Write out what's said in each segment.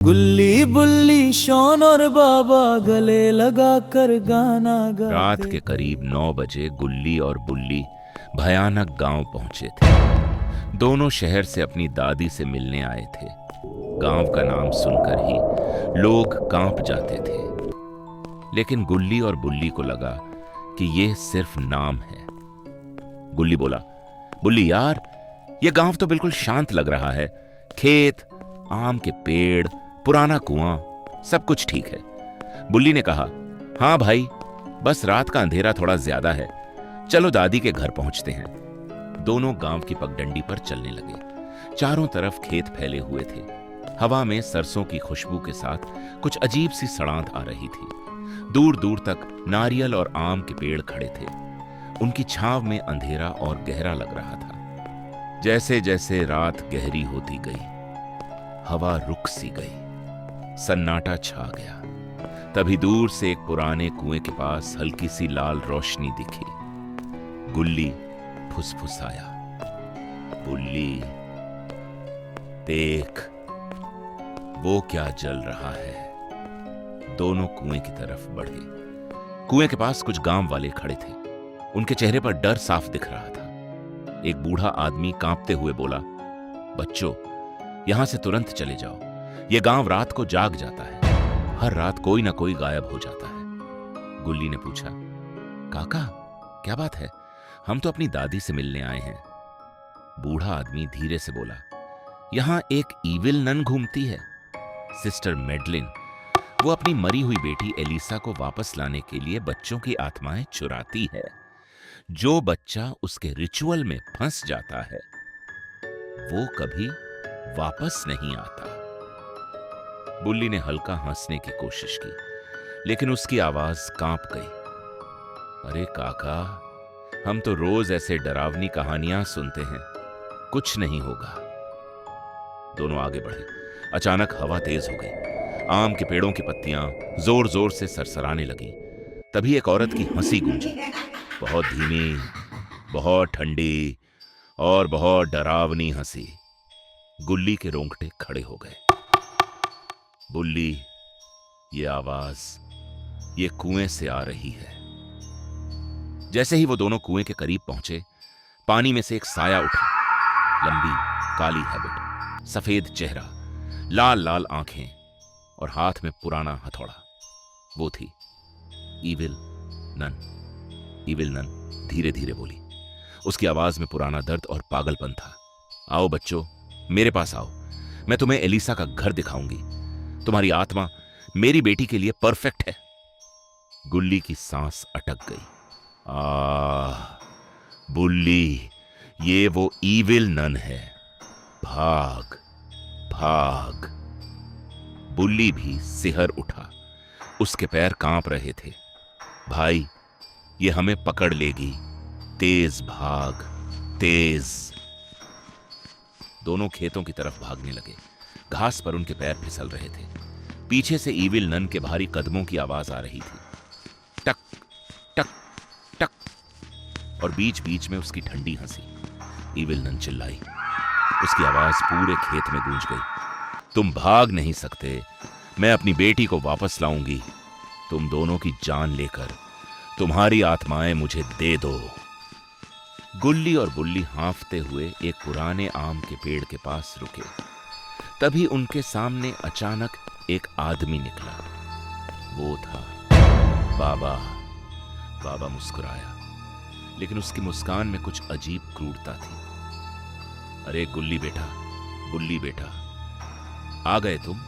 गुल्ली बुल्ली शॉन और बाबा गले लगा कर गाना गाते। रात के करीब 9 बजे गुल्ली और बुल्ली भयानक गांव पहुंचे थे। दोनों शहर से अपनी दादी से मिलने आए थे। गांव का नाम सुनकर ही लोग कांप जाते थे, लेकिन गुल्ली और बुल्ली को लगा कि ये सिर्फ नाम है। गुल्ली बोला, बुल्ली यार, ये गांव तो बिल्कुल शांत लग रहा है। खेत, आम के पेड़, पुराना कुआं, सब कुछ ठीक है। बुल्ली ने कहा, हाँ भाई, बस रात का अंधेरा थोड़ा ज्यादा है। चलो दादी के घर पहुंचते हैं। दोनों गांव की पगडंडी पर चलने लगे। चारों तरफ खेत फैले हुए थे। हवा में सरसों की खुशबू के साथ कुछ अजीब सी सड़ांध आ रही थी। दूर दूर तक नारियल और आम के पेड़ खड़े थे। उनकी छांव में अंधेरा और गहरा लग रहा था। जैसे जैसे रात गहरी होती गई, हवा रुक सी गई, सन्नाटा छा गया। तभी दूर से एक पुराने कुएं के पास हल्की सी लाल रोशनी दिखी। गुल्ली फुसफुसाया, बुल्ली देख, वो क्या जल रहा है। दोनों कुएं की तरफ बढ़ गए। कुएं के पास कुछ गांव वाले खड़े थे। उनके चेहरे पर डर साफ दिख रहा था। एक बूढ़ा आदमी कांपते हुए बोला, बच्चों, यहां से तुरंत चले जाओ। यह गांव रात को जाग जाता है। हर रात कोई ना कोई गायब हो जाता है। गुल्ली ने पूछा, काका, क्या बात है? हम तो अपनी दादी से मिलने आए हैं। बूढ़ा आदमी धीरे से बोला, यहां एक ईविल नन घूमती है, सिस्टर मेडलिन। वो अपनी मरी हुई बेटी एलिसा को वापस लाने के लिए बच्चों की आत्माएं चुराती है। जो बच्चा उसके रिचुअल में फंस जाता है, वो कभी वापस नहीं आता। बुल्ली ने हल्का हंसने की कोशिश की, लेकिन उसकी आवाज कांप गई। अरे काका, हम तो रोज ऐसे डरावनी कहानियां सुनते हैं, कुछ नहीं होगा। दोनों आगे बढ़े। अचानक हवा तेज हो गई। आम के पेड़ों की पत्तियां जोर जोर से सरसराने लगी। तभी एक औरत की हंसी गूंजी, बहुत धीमी, बहुत ठंडी और बहुत डरावनी हंसी। गुल्ली के रोंगटे खड़े हो गए। बुल्ली, ये आवाज ये कुएं से आ रही है। जैसे ही वो दोनों कुएं के करीब पहुंचे, पानी में से एक साया उठा। लंबी काली हैबिट, सफेद चेहरा, लाल लाल आंखें और हाथ में पुराना हथौड़ा। वो थी ईविल नन। ईविल नन धीरे धीरे बोली। उसकी आवाज में पुराना दर्द और पागलपन था। आओ बच्चों, मेरे पास आओ। मैं तुम्हें एलिसा का घर दिखाऊंगी। तुम्हारी आत्मा मेरी बेटी के लिए परफेक्ट है। गुल्ली की सांस अटक गई। बुल्ली, ये वो ईविल नन है। भाग भाग। बुल्ली भी सिहर उठा। उसके पैर कांप रहे थे। भाई, ये हमें पकड़ लेगी। तेज भाग, तेज। दोनों खेतों की तरफ भागने लगे। घास पर उनके पैर फिसल रहे थे। पीछे से ईविल नन के भारी कदमों की आवाज आ रही थी। टक टक टक। और बीच बीच में उसकी ठंडी हंसी। ईविल नन चिल्लाई। उसकी आवाज पूरे खेत में गूंज गई। तुम भाग नहीं सकते। मैं अपनी बेटी को वापस लाऊंगी। तुम दोनों की जान लेकर। तुम्हारी आत्माएं मुझे दे दो। गुल्ली और बुल्ली हांफते हुए एक पुराने आम के पेड़ के पास रुके। तभी उनके सामने अचानक एक आदमी निकला। वो था बाबा। बाबा मुस्कुराया, लेकिन उसकी मुस्कान में कुछ अजीब क्रूरता थी। अरे गुल्ली बेटा, बुल्ली बेटा, आ गए तुम?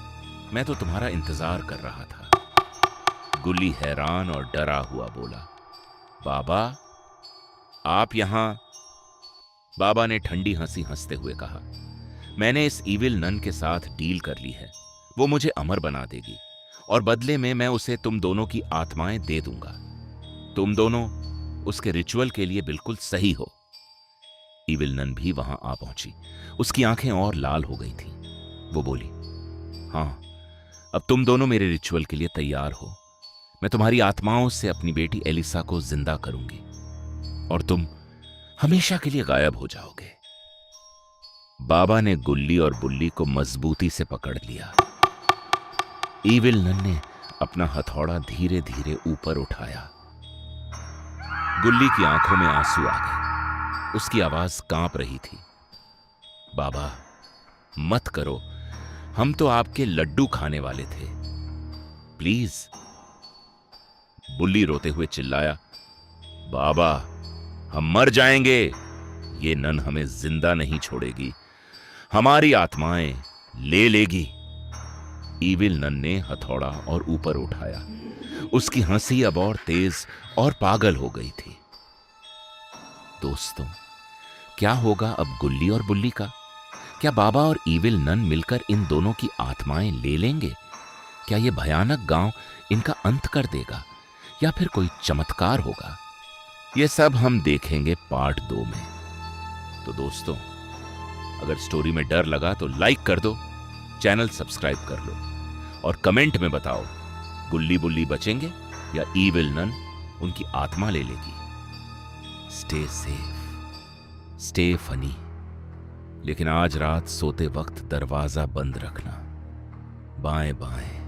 मैं तो तुम्हारा इंतजार कर रहा था। गुल्ली हैरान और डरा हुआ बोला, बाबा, आप यहां? बाबा ने ठंडी हंसी हंसते हुए कहा, मैंने इस ईविल नन के साथ डील कर ली है। वो मुझे अमर बना देगी और बदले में मैं उसे तुम दोनों की आत्माएं दे दूंगा। तुम दोनों उसके रिचुअल के लिए बिल्कुल सही हो। ईविल नन भी वहां आ पहुंची। उसकी आंखें और लाल हो गई थीं। वो बोली, हां, अब तुम दोनों मेरे रिचुअल के लिए तैयार हो। मैं तुम्हारी आत्माओं से अपनी बेटी एलिसा को जिंदा करूंगी और तुम हमेशा के लिए गायब हो जाओगे। बाबा ने गुल्ली और बुल्ली को मजबूती से पकड़ लिया। ईविल नन ने अपना हथौड़ा धीरे धीरे ऊपर उठाया। गुल्ली की आंखों में आंसू आ गए। उसकी आवाज कांप रही थी। बाबा, मत करो, हम तो आपके लड्डू खाने वाले थे, प्लीज। बुल्ली रोते हुए चिल्लाया, बाबा, हम मर जाएंगे। ये नन हमें जिंदा नहीं छोड़ेगी, हमारी आत्माएं ले लेगी। ईविल नन ने हथौड़ा और ऊपर उठाया। उसकी हंसी अब और तेज और पागल हो गई थी। दोस्तों, क्या होगा अब गुल्ली और बुल्ली का? क्या बाबा और ईविल नन मिलकर इन दोनों की आत्माएं ले लेंगे? क्या यह भयानक गांव इनका अंत कर देगा या फिर कोई चमत्कार होगा? यह सब हम देखेंगे पार्ट 2 में। तो दोस्तों, अगर स्टोरी में डर लगा तो लाइक कर दो, चैनल सब्सक्राइब कर लो और कमेंट में बताओ, गुल्ली बुल्ली बचेंगे या ईविल नन उनकी आत्मा ले लेगी? स्टे सेफ, स्टे फनी, लेकिन आज रात सोते वक्त दरवाजा बंद रखना। बाएं बाएं